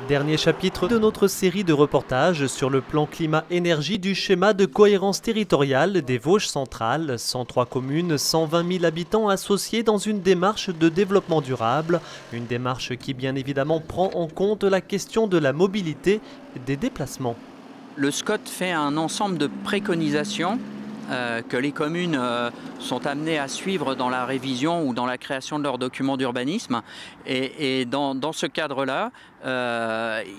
Dernier chapitre de notre série de reportages sur le plan climat-énergie du schéma de cohérence territoriale des Vosges centrales. 103 communes, 120 000 habitants associés dans une démarche de développement durable. Une démarche qui bien évidemment prend en compte la question de la mobilité et des déplacements. Le SCOT fait un ensemble de préconisations que les communes sont amenées à suivre dans la révision ou dans la création de leurs documents d'urbanisme. Et dans ce cadre-là,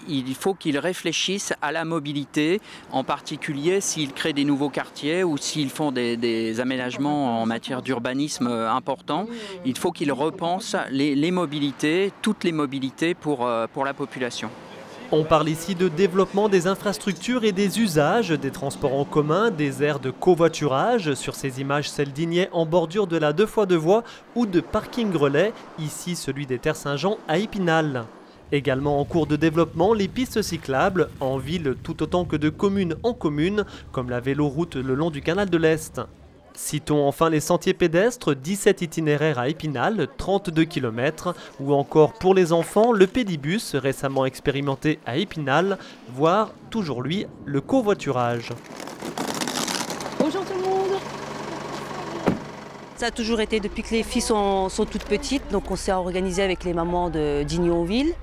il faut qu'ils réfléchissent à la mobilité, en particulier s'ils créent des nouveaux quartiers ou s'ils font des aménagements en matière d'urbanisme importants. Il faut qu'ils repensent les mobilités, toutes les mobilités pour la population. On parle ici de développement des infrastructures et des usages, des transports en commun, des aires de covoiturage. Sur ces images, celle d'Ignay en bordure de la 2x2 voies ou de parking relais, ici celui des Terres Saint-Jean à Épinal. Également en cours de développement, les pistes cyclables, en ville tout autant que de commune en commune, comme la véloroute le long du canal de l'Est. Citons enfin les sentiers pédestres, 17 itinéraires à Épinal, 32 km, ou encore pour les enfants, le pédibus récemment expérimenté à Épinal, voire, toujours lui, le covoiturage. Bonjour tout le monde. Ça a toujours été depuis que les filles sont toutes petites, donc on s'est organisé avec les mamans d'Ignay-en-Ville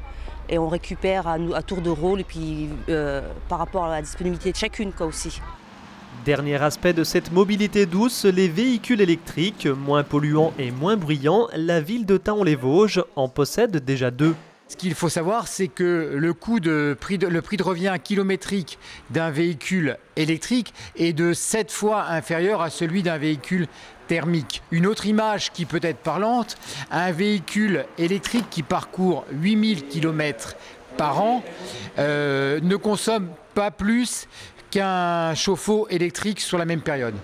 et on récupère à tour de rôle et puis par rapport à la disponibilité de chacune aussi. Dernier aspect de cette mobilité douce, les véhicules électriques, moins polluants et moins bruyants, la ville de Thaon-les-Vosges en possède déjà 2. Ce qu'il faut savoir, c'est que le prix de revient kilométrique d'un véhicule électrique est de 7 fois inférieur à celui d'un véhicule thermique. Une autre image qui peut être parlante, un véhicule électrique qui parcourt 8000 km par an ne consomme pas plus qu'un chauffe-eau électrique sur la même période.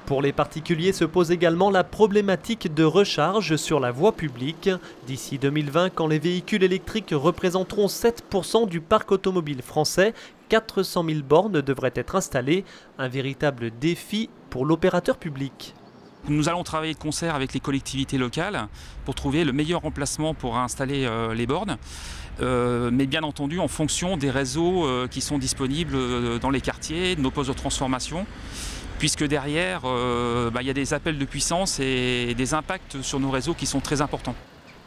Pour les particuliers se pose également la problématique de recharge sur la voie publique. D'ici 2020, quand les véhicules électriques représenteront 7% du parc automobile français, 400 000 bornes devraient être installées. Un véritable défi pour l'opérateur public. Nous allons travailler de concert avec les collectivités locales pour trouver le meilleur emplacement pour installer les bornes, mais bien entendu en fonction des réseaux qui sont disponibles dans les quartiers, de nos postes de transformation, puisque derrière, y a des appels de puissance et des impacts sur nos réseaux qui sont très importants.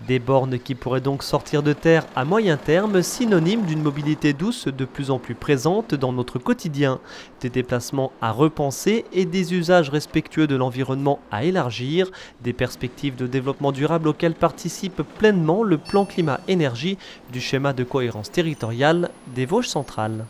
Des bornes qui pourraient donc sortir de terre à moyen terme, synonyme d'une mobilité douce de plus en plus présente dans notre quotidien. Des déplacements à repenser et des usages respectueux de l'environnement à élargir, des perspectives de développement durable auxquelles participe pleinement le plan climat-énergie du schéma de cohérence territoriale des Vosges centrales.